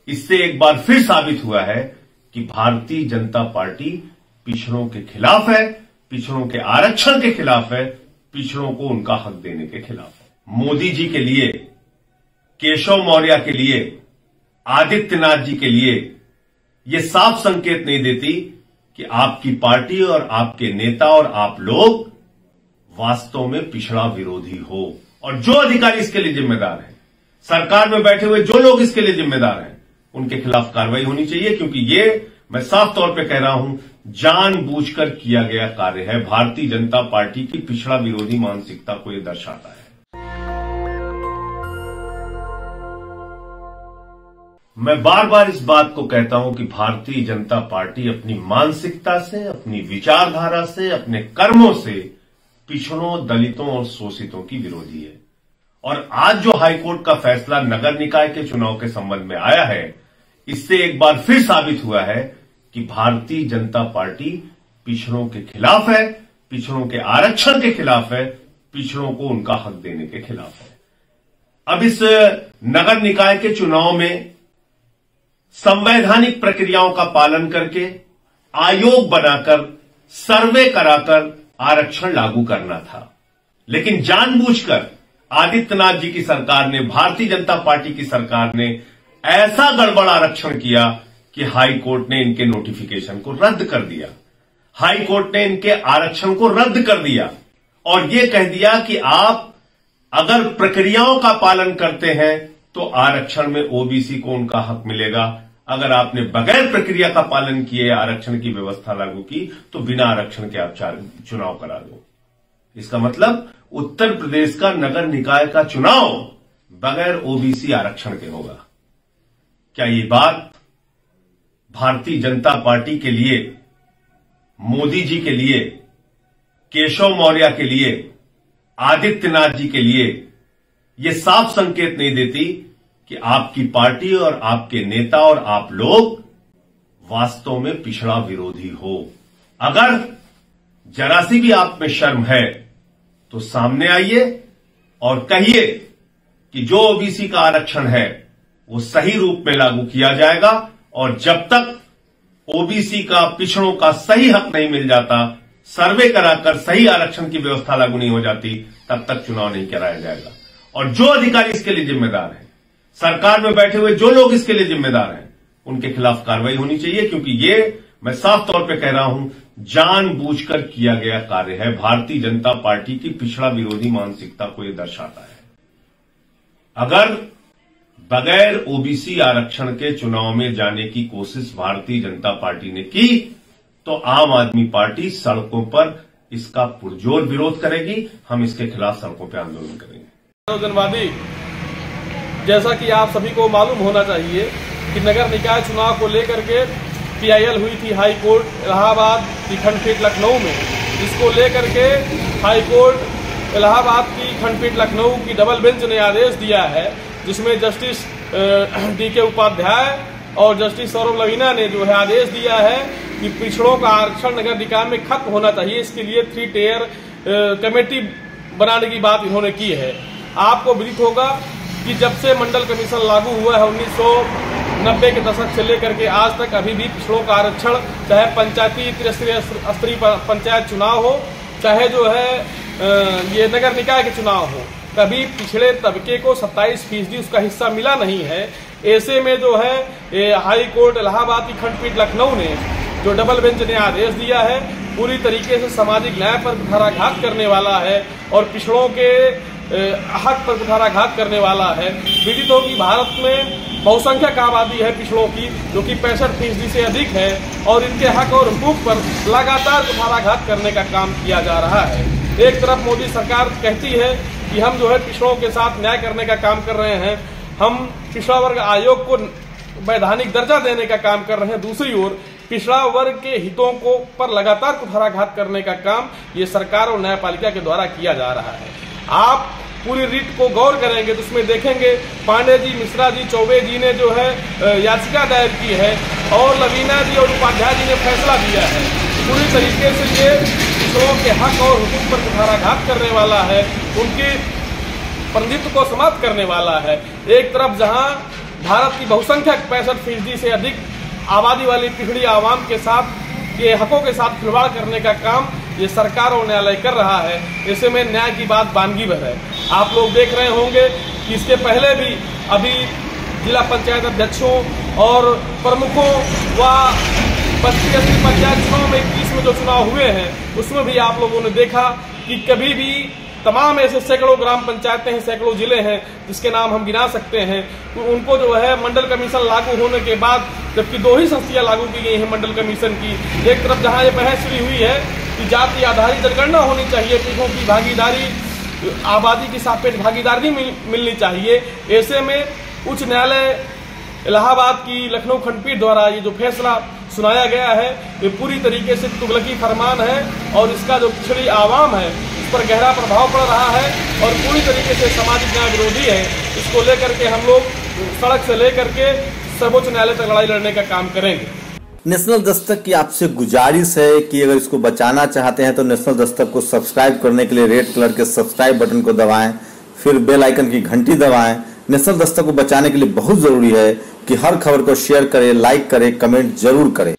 इससे एक बार फिर साबित हुआ है कि भारतीय जनता पार्टी पिछड़ों के खिलाफ है, पिछड़ों के आरक्षण के खिलाफ है, पिछड़ों को उनका हक देने के खिलाफ है। मोदी जी के लिए, केशव मौर्य के लिए, आदित्यनाथ जी के लिए यह साफ संकेत नहीं देती कि आपकी पार्टी और आपके नेता और आप लोग वास्तव में पिछड़ा विरोधी हो। और जो अधिकारी इसके लिए जिम्मेदार हैं, सरकार में बैठे हुए जो लोग इसके लिए जिम्मेदार हैं, उनके खिलाफ कार्रवाई होनी चाहिए, क्योंकि ये मैं साफ तौर पे कह रहा हूं, जानबूझकर किया गया कार्य है। भारतीय जनता पार्टी की पिछड़ा विरोधी मानसिकता को यह दर्शाता है। मैं बार बार इस बात को कहता हूं कि भारतीय जनता पार्टी अपनी मानसिकता से, अपनी विचारधारा से, अपने कर्मों से पिछड़ों, दलितों और शोषितों की विरोधी है। और आज जो हाईकोर्ट का फैसला नगर निकाय के चुनाव के संबंध में आया है, इससे एक बार फिर साबित हुआ है कि भारतीय जनता पार्टी पिछड़ों के खिलाफ है, पिछड़ों के आरक्षण के खिलाफ है, पिछड़ों को उनका हक देने के खिलाफ है। अब इस नगर निकाय के चुनाव में संवैधानिक प्रक्रियाओं का पालन करके, आयोग बनाकर, सर्वे कराकर आरक्षण लागू करना था, लेकिन जानबूझकर आदित्यनाथ जी की सरकार ने, भारतीय जनता पार्टी की सरकार ने ऐसा गड़बड़ आरक्षण किया कि हाई कोर्ट ने इनके नोटिफिकेशन को रद्द कर दिया। हाई कोर्ट ने इनके आरक्षण को रद्द कर दिया और यह कह दिया कि आप अगर प्रक्रियाओं का पालन करते हैं तो आरक्षण में ओबीसी को उनका हक मिलेगा, अगर आपने बगैर प्रक्रिया का पालन किए आरक्षण की व्यवस्था लागू की तो बिना आरक्षण के आप चुनाव करा दो। इसका मतलब उत्तर प्रदेश का नगर निकाय का चुनाव बगैर ओबीसी आरक्षण के होगा। क्या ये बात भारतीय जनता पार्टी के लिए, मोदी जी के लिए, केशव मौर्य के लिए, आदित्यनाथ जी के लिए यह साफ संकेत नहीं देती कि आपकी पार्टी और आपके नेता और आप लोग वास्तव में पिछड़ा विरोधी हो? अगर जरा सी भी आप में शर्म है तो सामने आइए और कहिए कि जो ओबीसी का आरक्षण है वो सही रूप में लागू किया जाएगा, और जब तक ओबीसी का, पिछड़ों का सही हक नहीं मिल जाता, सर्वे कराकर सही आरक्षण की व्यवस्था लागू नहीं हो जाती, तब तक चुनाव नहीं कराया जाएगा। और जो अधिकारी इसके लिए जिम्मेदार हैं, सरकार में बैठे हुए जो लोग इसके लिए जिम्मेदार हैं, उनके खिलाफ कार्रवाई होनी चाहिए, क्योंकि ये मैं साफ तौर पे कह रहा हूं, जानबूझकर किया गया कार्य है। भारतीय जनता पार्टी की पिछड़ा विरोधी मानसिकता को यह दर्शाता है। अगर बगैर ओबीसी आरक्षण के चुनाव में जाने की कोशिश भारतीय जनता पार्टी ने की तो आम आदमी पार्टी सड़कों पर इसका पुरजोर विरोध करेगी। हम इसके खिलाफ सड़कों पर आंदोलन करेंगे। जनवादी, जैसा कि आप सभी को मालूम होना चाहिए कि नगर निकाय चुनाव को लेकर के पीआईएल हुई थी हाई कोर्ट इलाहाबाद की खंडपीठ लखनऊ में। इसको लेकर के हाई कोर्ट इलाहाबाद की खंडपीठ लखनऊ की डबल बेंच ने आदेश दिया है, जिसमें जस्टिस डीके उपाध्याय और जस्टिस सौरभ लवीना ने जो है आदेश दिया है कि पिछड़ों का आरक्षण नगर निकाय में खत्म होना चाहिए। इसके लिए 3 टियर कमेटी बनाने की बात इन्होंने की है। आपको विदित होगा कि जब से मंडल कमीशन लागू हुआ है 1990 के दशक से लेकर के आज तक, अभी भी पिछड़ों का आरक्षण, चाहे पंचायती त्रिस्तरीय पंचायत चुनाव हो, चाहे जो है ये नगर निकाय के चुनाव हो, कभी पिछड़े तबके को 27% उसका हिस्सा मिला नहीं है। ऐसे में जो है हाई कोर्ट इलाहाबाद की खंडपीठ लखनऊ ने जो डबल बेंच ने आदेश दिया है, पूरी तरीके से सामाजिक न्याय पर कुठाराघात करने वाला है और पिछड़ों के हक पर कुठाराघात करने वाला है। विदित हो कि भारत में बहुसंख्यक आबादी है पिछड़ों की, जो कि 65% से अधिक है, और इनके हक और हुकूक पर लगातार कुठाराघात करने का काम किया जा रहा है। एक तरफ मोदी सरकार कहती है कि हम जो है पिछड़ों के साथ न्याय करने का काम कर रहे हैं, हम पिछड़ा वर्ग आयोग को वैधानिक दर्जा देने का काम कर रहे हैं, दूसरी ओर पिछड़ा वर्ग के हितों को पर लगातार कुठाराघात करने का काम ये सरकार और न्यायपालिका के द्वारा किया जा रहा है। आप पूरी रीट को गौर करेंगे तो उसमें देखेंगे पांडे जी, मिश्रा जी, चौबे जी ने जो है याचिका दायर की है और लवीना जी और उपाध्याय जी ने फैसला दिया है। पूरी तरीके से ये पिछड़ों के हक और हुकूक पर कुठाराघात करने वाला है, उनके प्रतिनिधित्व को समाप्त करने वाला है। एक तरफ जहां भारत की बहुसंख्यक 65% से अधिक आबादी वाली पिछड़ी आवाम के साथ के हकों के साथ खिलवाड़ करने का काम ये सरकार और न्यायालय कर रहा है। ऐसे में न्याय की बात वानगी भर है। आप लोग देख रहे होंगे कि इसके पहले भी अभी जिला पंचायत अध्यक्षों और प्रमुखों व 25 पंचायत चुनाव में 21 में जो चुनाव हुए हैं उसमें भी आप लोगों ने देखा कि कभी भी तमाम ऐसे सैकड़ों ग्राम पंचायतें हैं, सैकड़ों जिले हैं जिसके नाम हम गिना सकते हैं, तो उनको जो है मंडल कमीशन लागू होने के बाद, जबकि 2 ही संस्थियां लागू की गई हैं मंडल कमीशन की। एक तरफ जहां ये बहस शुरू हुई है कि जाति आधारित जनगणना होनी चाहिए, पीढ़ों की भागीदारी, आबादी की सापेक्ष भागीदारी मिलनी चाहिए। ऐसे में उच्च न्यायालय इलाहाबाद की लखनऊ खंडपीठ द्वारा ये जो फैसला सुनाया गया है ये पूरी तरीके से तुगलकी फरमान है और इसका जो पिछड़ी आवाम है उस पर गहरा प्रभाव पड़ रहा है और पूरी तरीके से सामाजिक न्याय विरोधी है। इसको लेकर के हम लोग सड़क से लेकर के सर्वोच्च न्यायालय तक लड़ाई लड़ने का काम करेंगे। नेशनल दस्तक की आपसे गुजारिश है कि अगर इसको बचाना चाहते हैं तो नेशनल दस्तक को सब्सक्राइब करने के लिए रेड कलर के सब्सक्राइब बटन को दबाएं, फिर बेल आइकन की घंटी दबाएं। नेशनल दस्तक को बचाने के लिए बहुत जरूरी है कि हर खबर को शेयर करें, लाइक करें, कमेंट जरूर करें।